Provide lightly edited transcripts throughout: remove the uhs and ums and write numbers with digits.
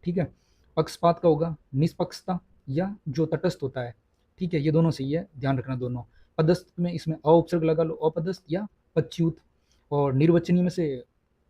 ठीक है। पक्षपात का होगा निष्पक्षता या जो तटस्थ होता है, ठीक है, ये दोनों सही है, ध्यान रखना दोनों। पदस्थ में इसमें अ उपसर्ग लगा लो, अपदस्थ या पच्युत। और निर्वचनीय में से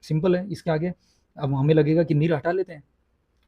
सिंपल है इसके आगे, अब हमें लगेगा कि निर हटा लेते हैं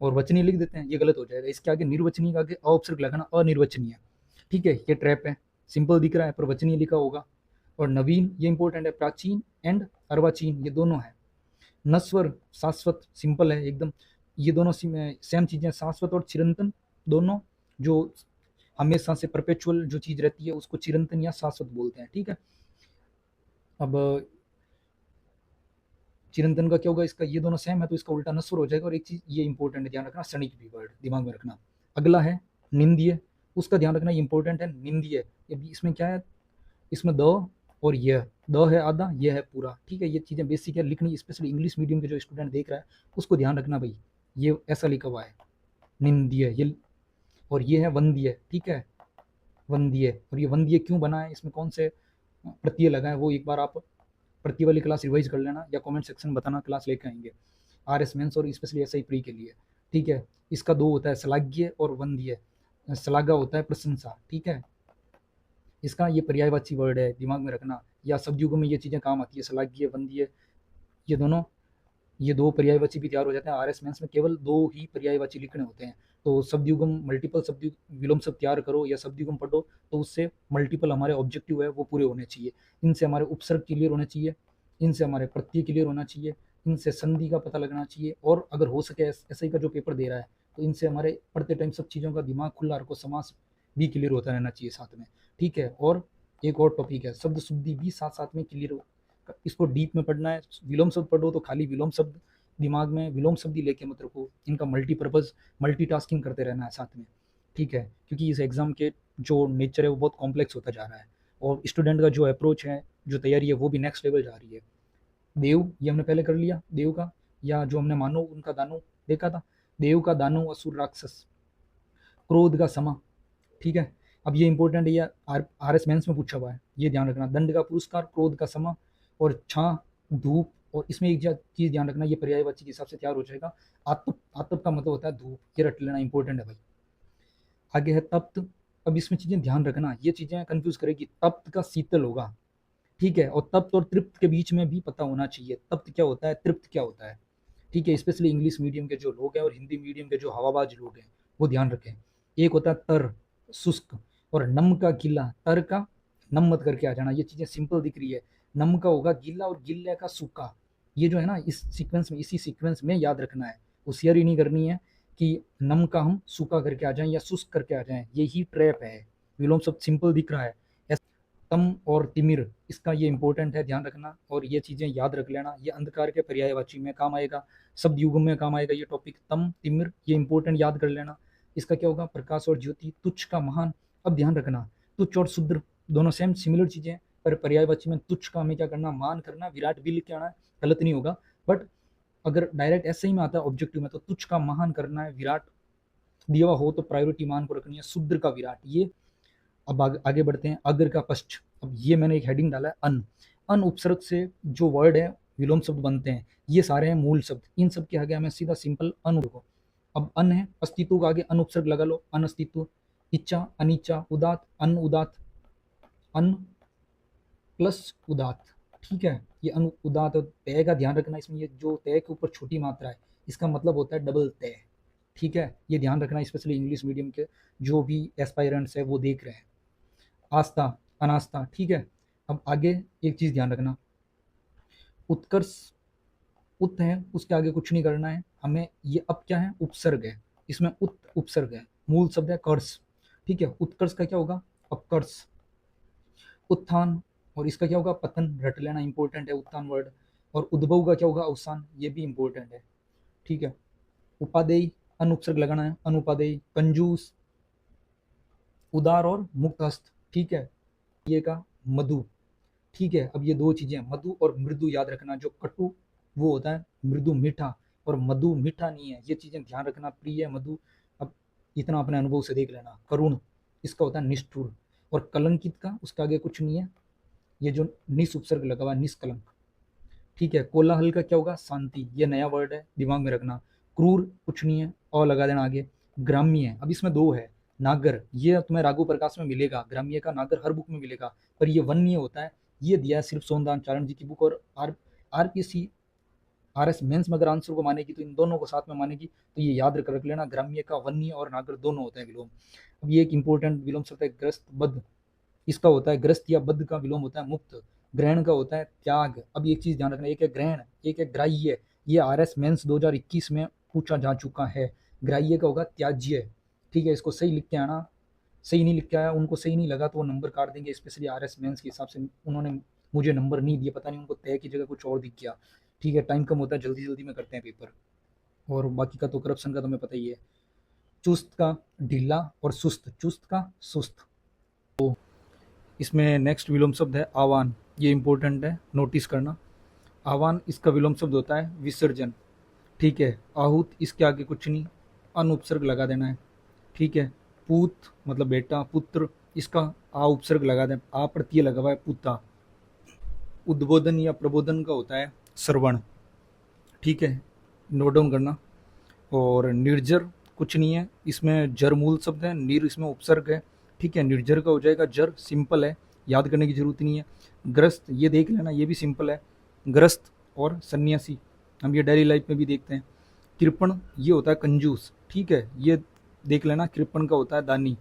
और वचनीय लिख देते हैं, ये गलत हो जाएगा। इसके आगे निर्वचनीय के आगे अ उपसर्ग लगाना, अनिर्वचनीय, ठीक है, ये ट्रैप है। सिंपल दिख रहा है पर वचनीय लिखा होगा। और नवीन ये इंपॉर्टेंट है, प्राचीन एंड अर्वाचीन ये दोनों है। नस्वर शाश्वत सिंपल है एकदम, ये दोनों सेम चीजें, शाश्वत और चिरंतन दोनों, जो हमेशा से परपेचुअल जो चीज रहती है उसको चिरंतन या शाश्वत बोलते हैं, ठीक है। अब चिरंतन का क्या होगा, इसका ये दोनों सेम है तो इसका उल्टा नस्वर हो जाएगा। और एक चीज ये इंपॉर्टेंट है, ध्यान रखना, क्षणिक भी वर्ड दिमाग में रखना। अगला है निंदीय, उसका ध्यान रखना, ये इंपॉर्टेंट है निंदीय। इसमें क्या है, इसमें द और यह, द है आधा, यह है पूरा, ठीक है। ये चीजें बेसिक है लिखनी, स्पेशली इंग्लिश मीडियम के जो स्टूडेंट देख रहा है उसको ध्यान रखना भाई, ये ऐसा लिखा हुआ है निंदीय ये। और ये है वंदीय, ठीक है, वंदीय। और ये वंदीय क्यों बना है, इसमें कौन से प्रत्यय लगा है, वो एक बार आप प्रत्यय वाली क्लास रिवाइज कर लेना या कमेंट सेक्शन में बताना, क्लास लेकर आएंगे आर एस मेंस और स्पेशली एस आई प्री के लिए, ठीक है। इसका दो होता है, श्लाघ्य और वंदीय। श्लाघा होता है प्रशंसा, ठीक है, इसका ये पर्यायवाची वर्ड है, दिमाग में रखना, या शब्दयुगों में ये चीजें काम आती है, श्लाघ्य वंदीय, ये दोनों, ये दो पर्यायवाची भी तैयार हो जाते हैं। आर एस मेंस में केवल दो ही पर्यायवाची लिखने होते हैं, तो शब्दयुगम मल्टीपल शब्द विलोम शब्द तैयार करो या शब्दयुगम पढ़ो तो उससे मल्टीपल हमारे ऑब्जेक्टिव है वो पूरे होने चाहिए। इनसे हमारे उपसर्ग क्लियर होने चाहिए, इनसे हमारे प्रत्यय क्लियर होना चाहिए, इनसे संधि का पता लगना चाहिए, और अगर हो सके एसआई का जो पेपर दे रहा है तो इनसे हमारे पढ़ते टाइम सब चीज़ों का दिमाग खुला रखो, समास भी क्लियर होता रहना चाहिए साथ में, ठीक है। और एक और टॉपिक है शब्द शुद्धि भी साथ साथ में क्लियर हो, इसको डीप में पढ़ना है। विलोम शब्द पढ़ो तो खाली विलोम शब्द दिमाग में, विलोम शब्द ही लेके मत रखो, इनका मल्टीपर्पज मल्टीटास्किंग करते रहना है साथ में, ठीक है, क्योंकि इस एग्जाम के जो नेचर है वो बहुत कॉम्प्लेक्स होता जा रहा है और स्टूडेंट का जो अप्रोच है, जो तैयारी है वो भी नेक्स्ट लेवल जा रही है। देव ये हमने पहले कर लिया देव का, या जो हमने मानो उनका दानो देखा था, देव का दानो असुर राक्षस, क्रोध का समा, ठीक है। अब ये इंपॉर्टेंट है, ये आर एस मेंस में पूछा हुआ है, ये ध्यान रखना, दंड का पुरस्कार, क्रोध का समा, और छा, धूप। और इसमें एक चीज ध्यान रखना, ये पर्यायवाची के हिसाब से तैयार हो जाएगा, आतप, आतप का मतलब होता है धूप, ये रट लेना, इंपॉर्टेंट है भाई। आगे है तप्त, अब इसमें चीजें ध्यान रखना, ये चीजें कंफ्यूज करेगी, तप्त का शीतल होगा, ठीक है, और तप्त और तृप्त के बीच में भी पता होना चाहिए, तप्त क्या होता है, तृप्त क्या होता है, ठीक है। स्पेशली इंग्लिश मीडियम के जो लोग हैं और हिंदी मीडियम के जो हवाबाज लोग हैं वो ध्यान रखें। एक होता है तर, शुष्क, और नम का गीला, तर का नम मत करके आ जाना, ये चीजें सिंपल दिख रही है। नम का होगा गीला और गिल्ले का सूखा, ये जो है ना इस सीक्वेंस में, इसी सीक्वेंस में याद रखना है, होशियारी नहीं करनी है कि नम का हम सूखा करके आ जाएं या शुष्क करके आ जाएं, यही ट्रैप है। विलोम शब्द सिंपल दिख रहा है, तम और तिमिर, इसका ये इंपॉर्टेंट है, ध्यान रखना, और ये चीजें याद रख लेना, ये अंधकार के पर्यायवाची में काम आएगा, शब्द युग में काम आएगा ये टॉपिक, तम तिमिर, ये इंपॉर्टेंट याद कर लेना। इसका क्या होगा, प्रकाश और ज्योति, तुच्छ का महान। अब ध्यान रखना, तुच्छ और शुद्र दोनों सेम सिमिलर चीजें, पर पर्यायवाची में तुच्छ का हमें क्या करना, मान करना, विराट भी लिख के आना है, गलत नहीं होगा। बट अगर डायरेक्ट ऐसे ही में आता है ऑब्जेक्टिव में तो तुच्छ का महान करना है, विराट दिया हुआ हो तो प्रायोरिटी मान को रखनी है, शुद्र का विराट ये। अब आगे बढ़ते हैं, अग्र का पश्च। अब ये मैंने एक हेडिंग डाला है अन, अन उपसर्ग से जो वर्ड है विलोम शब्द बनते हैं, ये सारे हैं मूल शब्द, इन सब के आगे हमें सीधा सिंपल अन को। अब अन है, अस्तित्व का आगे अन उपसर्ग लगा लो, अन अस्तित्व, इच्छा अनिच्छा, उदात अन उदात, अन प्लस उदात, ठीक है। ये अन उदात, तय का ध्यान रखना, इसमें ये जो तय के ऊपर छोटी मात्रा है इसका मतलब होता है डबल तय, ठीक है, ये ध्यान रखना, स्पेशली इंग्लिश मीडियम के जो भी एस्पायरेंट्स है वो देख रहे हैं। आस्था अनास्था, ठीक है। अब आगे एक चीज ध्यान रखना, उत्कर्ष, उत है उसके आगे कुछ नहीं करना है हमें, ये अब क्या है, उपसर्ग है, इसमें उत उपसर्ग है, मूल शब्द है कर्ष, ठीक है। उत्कर्ष का क्या होगा, अपकर्ष। उत्थान, और इसका क्या होगा, पतन, रट लेना, इंपॉर्टेंट है उत्थान वर्ड। और उद्भव का क्या होगा, अवसान, ये भी इंपॉर्टेंट है, ठीक है। उपादेय, अनुपसर्ग लगाना है, अनुपादेय, कंजूस, उदार और मुक्त हस्त, ठीक है। ये का मधु, ठीक है। अब ये दो चीजें मधु और मृदु याद रखना, जो कटु वो होता है मृदु मीठा, और मधु मीठा नहीं है, ये चीजें ध्यान रखना, प्रिय मधु। अब इतना अपने अनुभव से देख लेना। करुण, इसका होता है निष्ठुर, और कलंकित का उसके आगे कुछ नहीं है, ये जो निस उपसर्ग लगा हुआ है निष्कलंक, ठीक है। कोलाहल का क्या होगा, शांति, ये नया वर्ड है दिमाग में रखना। क्रूर कुछ नहीं है, अ लगा देना आगे। ग्राम्य, अब इसमें दो है। नागर, ये तुम्हें राघु प्रकाश में मिलेगा, ग्राम्य का नागर हर बुक में मिलेगा, पर ये वन्य होता है। ये दिया है सिर्फ सोमनाथ चारण जी की बुक, और आरपीएससी आरएस मेंस में अगर आंसर को मानेगी तो इन दोनों को साथ में मानेगी, तो ये याद रख लेना, ग्राम्य का वन्य और नागर दोनों होते हैं विलोम। अब ये एक इंपॉर्टेंट विलोम शब्द है ग्रस्त बद्ध, इसका होता है ग्रस्त या बद्ध का विलोम होता है मुक्त। ग्रहण का होता है त्याग। अब एक चीज ध्यान रखना, एक है ग्रहण, एक है ग्राह्य। ये आरएस मेंस 2021 में पूछा जा चुका है। ग्राह्य का होगा त्याज्य, ठीक है, इसको सही लिख के आना। सही नहीं लिख के आया, उनको सही नहीं लगा तो वो नंबर काट देंगे, स्पेशली आरएस मेंस के हिसाब से उन्होंने मुझे नंबर नहीं दिए, पता नहीं उनको तय की जगह कुछ और दिख गया। ठीक है, टाइम कम होता है, जल्दी जल्दी में करते हैं पेपर। और बाकी का तो करप्शन का तुम्हें पता ही है। चुस्त का ढीला और सुस्त, चुस्त का सुस्त। तो इसमें नेक्स्ट विलोम शब्द है आवान, ये इंपॉर्टेंट है, नोटिस करना। आवान, इसका विलोम शब्द होता है विसर्जन, ठीक है। आहूत, इसके आगे कुछ नहीं, अनुपसर्ग लगा देना है, ठीक है। पूत मतलब बेटा, पुत्र, इसका आ उपसर्ग लगा दें, आ प्रत्यय लगा हुआ है पुता। उद्बोधन या प्रबोधन का होता है श्रवण, ठीक है, नोट डाउन करना। और निर्जर कुछ नहीं है, इसमें जर मूल शब्द है, निर इसमें उपसर्ग है, ठीक है। निर्जर का हो जाएगा जर, सिंपल है, याद करने की जरूरत नहीं है। ग्रस्त, ये देख लेना, ये भी सिंपल है, ग्रस्त। और सन्यासी, हम ये डेली लाइफ में भी देखते हैं। कृपण, ये होता है कंजूस, ठीक है, ये देख लेना, कृपण का होता है दानी।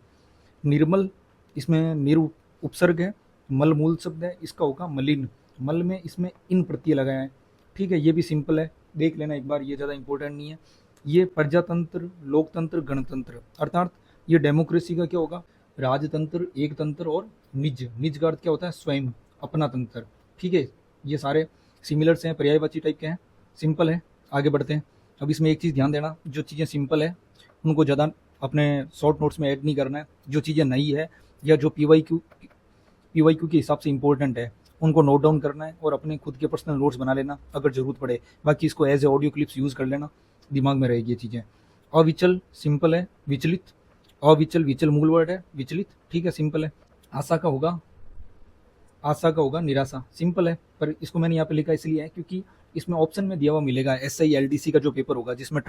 निर्मल, इसमें निर उपसर्ग है, मल मूल शब्द है, इसका होगा मलिन। मल में इसमें इन प्रत्यय लगाया है, ठीक है, ये भी सिंपल है, देख लेना एक बार, ये ज़्यादा इंपॉर्टेंट नहीं है। ये प्रजातंत्र, लोकतंत्र, गणतंत्र, अर्थात ये डेमोक्रेसी का क्या होगा, राजतंत्र, एक तंत्र और निज। निज का अर्थ क्या होता है, स्वयं, अपना तंत्र, ठीक है। ये सारे सिमिलर्स हैं, पर्यायवाची टाइप के हैं, सिंपल है। आगे बढ़ते हैं। अब इसमें एक चीज़ ध्यान देना, जो चीज़ें सिंपल है उनको ज़्यादा अपने शॉर्ट नोट्स में ऐड नहीं करना है। जो चीज़ें नई है या जो पीवाईक्यू के हिसाब से इंपॉर्टेंट है उनको नोट डाउन करना है और अपने खुद के पर्सनल नोट्स बना लेना अगर ज़रूरत पड़े। बाकी इसको as a audio clips use कर लेना, दिमाग में रहेगी ये चीज़ें। अविचल सिंपल है, विचलित, अविचल, विचल मूल वर्ड है, विचलित, ठीक है, सिंपल है। आशा का होगा निराशा, सिंपल है, पर इसको मैंने यहाँ पे लिखा इसलिए है क्योंकि इसमें ऑप्शन में दिया हुआ मिलेगा SILDC का जो पेपर होगा, जिसमें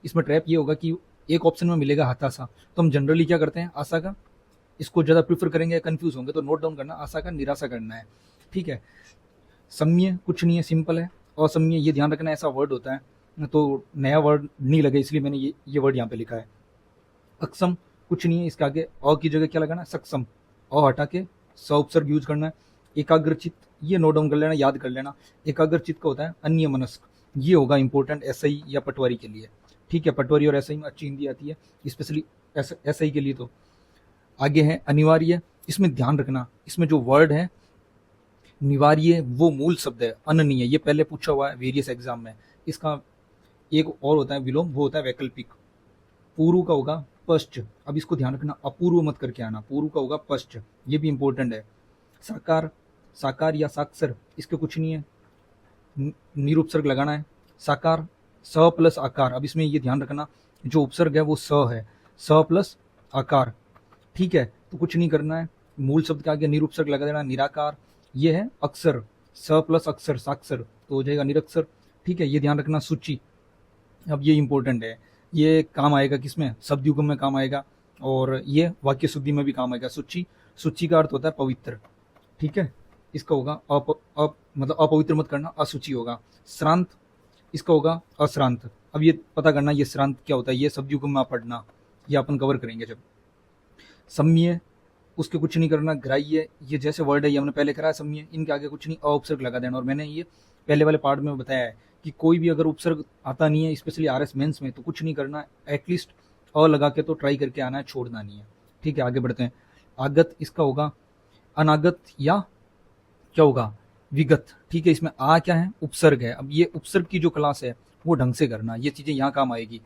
इसमें ट्रैप ये होगा कि एक ऑप्शन में मिलेगा हताशा, तो हम जनरली क्या करते हैं, आशा का इसको ज़्यादा प्रीफर करेंगे, कंफ्यूज होंगे, तो नोट डाउन करना, आशा का निराशा करना है, ठीक है। सम्य कुछ नहीं है, सिंपल है। असम्य, ये ध्यान रखना, ऐसा वर्ड होता है, तो नया वर्ड नहीं लगे इसलिए मैंने ये वर्ड यहाँ पे लिखा है। अक्षम कुछ नहीं है, इसके आगे अ की जगह क्या लगाना है, सक्षम, अ हटा के स उपसर्ग यूज करना है। एकाग्रचित, ये नोट डाउन कर लेना, याद कर लेना। एकाग्रचित का होता है अन्य मनस्क, ये होगा इंपॉर्टेंट SI या पटवारी के लिए, ठीक है। पटवारी और SI में अच्छी हिंदी आती है, स्पेशली SI के लिए। तो आगे है अनिवार्य, इसमें ध्यान रखना, इसमें जो वर्ड है निवार्य वो मूल शब्द है, अननीय, ये पहले पूछा हुआ है वेरियस एग्जाम में। इसका एक और होता है विलोम, वो होता है वैकल्पिक। पूर्व का होगा पश्च, अब इसको ध्यान रखना, अपूर्व मत करके आना, पूर्व का होगा पश्च, ये भी इंपॉर्टेंट है। साकार, साकार या साक्षर, इसके कुछ नहीं है, निरुपसर्ग लगाना है। साकार, स प्लस आकार, अब इसमें ये ध्यान रखना जो उपसर्ग है वो स है, स प्लस आकार, ठीक है, तो कुछ नहीं करना है, मूल शब्द के आगे निरुपसर्ग लगा देना। निराकार, ये है अक्षर, स प्लस अक्षर, साक्षर, तो हो जाएगा निरक्षर, ठीक है, ये ध्यान रखना। सूची, अब ये इंपॉर्टेंट है, ये काम आएगा किसमें, शब्दयुगम में काम आएगा, और ये वाक्य शुद्धि में भी काम आएगा। सूची, सूची का अर्थ होता है पवित्र, ठीक है, इसका होगा मतलब अपवित्र मत करना, असूचि होगा। श्रांत, इसका होगा अश्रांत। अब ये पता करना ये श्रांत क्या होता है, ये शब्दयुगम में पढ़ना, ये अपन कवर करेंगे जब। सम्य, उसके कुछ नहीं करना। ग्राह्य, ये जैसे वर्ड है ये हमने पहले करा है सम्य, इनके आगे कुछ नहीं, उपसर्ग लगा देना। और मैंने ये पहले वाले पार्ट में बताया है कि कोई भी अगर उपसर्ग आता नहीं है, स्पेशली RS मेंस में, तो कुछ नहीं करना, एटलीस्ट अ लगा के तो ट्राई करके आना है, छोड़ना नहीं है, ठीक है। आगे बढ़ते हैं। आगत, इसका होगा अनागत या क्या होगा, विगत, ठीक है। इसमें आ क्या है, उपसर्ग है। अब ये उपसर्ग की जो क्लास है वो ढंग से करना, ये चीजें यहाँ काम आएगी।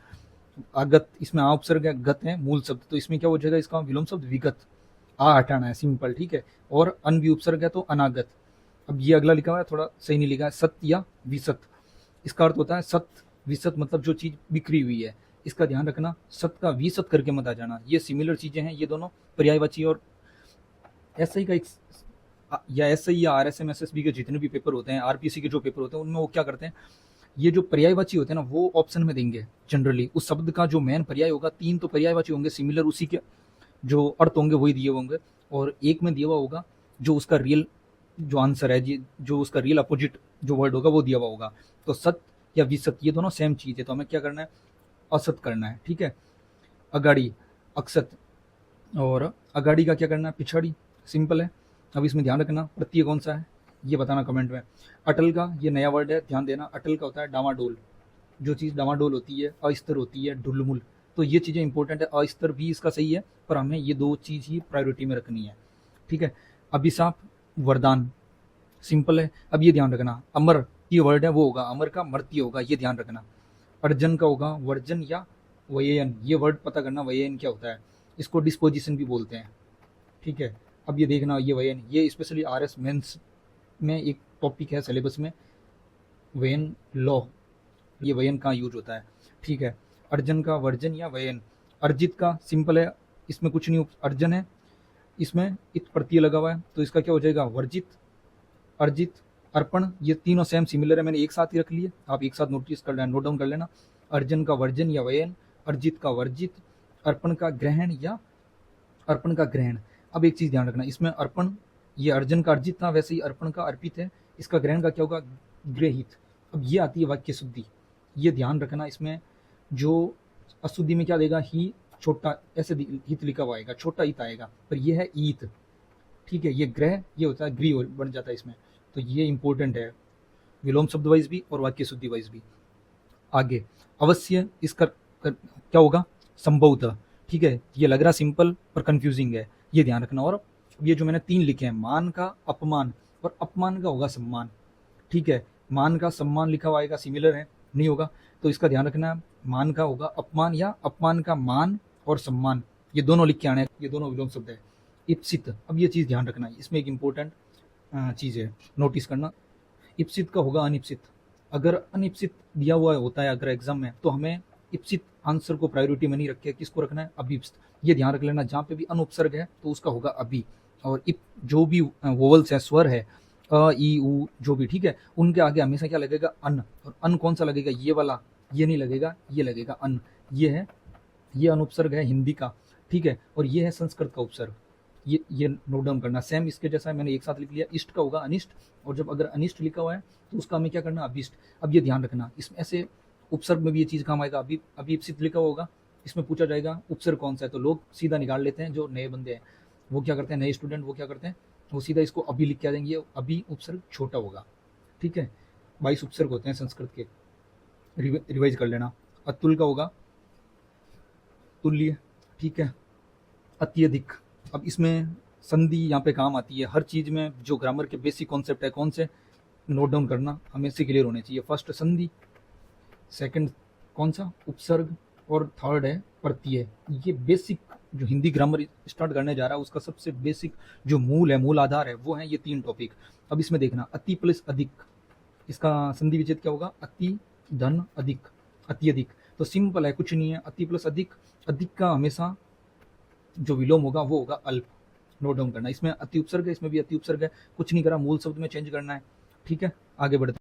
आगत, इसमें आ उपसर्ग है, गत है मूल शब्द, तो इसमें क्या हो जाएगा, इसका विलोम शब्द विगत, आ हटाना है, सिंपल, ठीक है। और अन भी उपसर्ग है तो अनागत। अब ये अगला लिखा हुआ है, थोड़ा सही नहीं लिखा है, सत्य या विसत, इसका अर्थ होता है सत्य विसत, मतलब जो चीज बिखरी हुई है, इसका ध्यान रखना, सत्य का विसत करके मत आ जाना। ये सिमिलर चीजें हैं, ये दोनों पर्यायवाची। और SI का एक या SI या RSM SSB के जितने भी पेपर होते हैं, RPC के जो पेपर होते हैं, उनमें वो क्या करते हैं, ये जो पर्यायवाची होते हैं ना वो ऑप्शन में देंगे जनरली। उस शब्द का जो मेन पर्याय होगा, 3 तो पर्यायवाची होंगे सिमिलर, उसी के जो अर्थ होंगे वही दिए होंगे, और एक में दिया हुआ होगा जो उसका रियल जो आंसर है, जो उसका रियल अपोजिट जो वर्ड होगा वो दिया हुआ होगा। तो सत्य या विसत ये दोनों सेम चीज़ है, तो हमें क्या करना है, असत करना है। ठीक है, अगाड़ी अक्षत, और अगाड़ी का क्या करना है, पिछाड़ी, सिंपल है। अब इसमें ध्यान रखना प्रत्यय कौन सा है ये बताना कमेंट में। अटल का ये नया वर्ड है, ध्यान देना। अटल का होता है डामाडोल, जो चीज़ डामाडोल होती है, अस्थिर होती है, ढुलमुल, तो ये चीज़ें इंपॉर्टेंट है। अस्थिर भी इसका सही है, पर हमें ये दो चीज़ ही प्रायोरिटी में रखनी है। ठीक है, अभिशाप, वरदान, सिंपल है। अब ये ध्यान रखना, अमर ये वर्ड है वो होगा, अमर का मर्त्य होगा, ये ध्यान रखना। अर्जन का होगा वर्जन या वयन, ये वर्ड पता करना वयन क्या होता है, इसको डिस्पोजिशन भी बोलते हैं। ठीक है, अब ये देखना ये वयन, ये स्पेशली RS मेंस में एक टॉपिक है सिलेबस में, वयन लॉ, ये वयन कहाँ यूज होता है। ठीक है, अर्जन का वर्जन या वयन। अर्जित का सिंपल है, इसमें कुछ नहीं, अर्जन है, इसमें इत प्रत्यय लगा हुआ है, तो इसका क्या हो जाएगा, वर्जित, अर्जित, अर्पण, ये तीनों सेम सिमिलर है, मैंने एक साथ ही रख लिए, आप एक साथ नोटिस कर लेना, नोट डाउन कर लेना। अर्जन का वर्जन या वयन, अर्जित का वर्जित, अर्पण का ग्रहण या अर्पण का ग्रहण। अब एक चीज़ ध्यान रखना, इसमें अर्पण ये अर्जन का अर्जित था, वैसे ही अर्पण का अर्पित है, इसका ग्रहण का क्या होगा, गृहित। अब ये आती है वाक्य शुद्धि, ये ध्यान रखना, इसमें जो अशुद्धि में क्या देगा, ही छोटा ऐसे हित लिखा हुआ आएगा, छोटा हित आएगा, पर ये है ईत। ठीक है, ये ग्रह ये होता है गृह बन जाता है इसमें, तो ये इंपॉर्टेंट है विलोम शब्द वाइज भी और वाक्य शुद्धि वाइज भी। आगे अवश्य, इसका क्या होगा, संभवतः। ठीक है, ये लग रहा सिंपल पर कंफ्यूजिंग है, ये ध्यान रखना। और ये जो मैंने 3 लिखे हैं, मान का अपमान और अपमान का होगा सम्मान। ठीक है, मान का सम्मान लिखा हुआ आएगा, सिमिलर है, नहीं होगा, तो इसका ध्यान रखना, मान का होगा अपमान या अपमान का मान और सम्मान, ये दोनों लिख के आने, ये दोनों विलोम शब्द है। इप्सित, अब ये चीज़ ध्यान रखना, इसमें एक इंपॉर्टेंट चीज़ है, नोटिस करना। इप्सित का होगा अनिप्सित, अगर अनिप्सित दिया हुआ होता है अगर एग्जाम में, तो हमें इप्सित आंसर को प्रायोरिटी में नहीं रख के किसको रखना है, अभिप्सित, ये ध्यान रख लेना। जहाँ पे भी अनुपसर्ग है तो उसका होगा अभी, और इप जो भी वोवल्स है, स्वर है, अ ई उ जो भी, ठीक है, उनके आगे हमेशा क्या लगेगा, अन, और अन कौन सा लगेगा, ये वाला, ये नहीं लगेगा, ये लगेगा अन, ये है, ये अनुपसर्ग है हिंदी का। ठीक है, और ये है संस्कृत का उपसर्ग, ये नोट डाउन करना। सेम इसके जैसा मैंने एक साथ लिख लिया, इष्ट का होगा अनिष्ट, और जब अगर अनिष्ट लिखा हुआ है तो उसका हमें क्या करना, अभिष्ट। अब ये ध्यान रखना, इसमें ऐसे उपसर्ग में भी ये चीज़ काम आएगा, अभिप्सित लिखा होगा, इसमें पूछा जाएगा उपसर्ग कौन सा है, तो लोग सीधा निकाल लेते हैं, जो नए बंदे हैं वो क्या करते हैं, नए स्टूडेंट वो क्या करते हैं, वो सीधा इसको अभी लिख के आ जाएंगे, अभी उपसर्ग छोटा होगा। ठीक है, 22 उपसर्ग होते हैं संस्कृत के, रिवाइज कर लेना। अतुल का होगा तुल्य। ठीक है, अत्यधिक, अब इसमें संधि यहाँ पे काम आती है, हर चीज़ में जो ग्रामर के बेसिक कॉन्सेप्ट है कौन से, नोट डाउन करना, हमें से क्लियर होने चाहिए। फर्स्ट संधि, सेकंड कौन सा, उपसर्ग, और थर्ड है प्रत्यय। ये बेसिक जो हिंदी ग्रामर स्टार्ट करने जा रहा है उसका सबसे बेसिक जो मूल है, मूल आधार है, वो है ये 3 टॉपिक। अब इसमें देखना, अति प्लस अधिक, इसका संधि विच्छेद क्या होगा, अति धन अधिक, अत्यधिक, तो सिंपल है, कुछ नहीं है, अति प्लस अधिक, अधिक का हमेशा जो विलोम होगा वो होगा अल्प, नोट डाउन करना। इसमें अति उपसर्ग है, इसमें भी अति उपसर्ग है, कुछ नहीं करा, मूल शब्द में चेंज करना है। ठीक है, आगे बढ़ते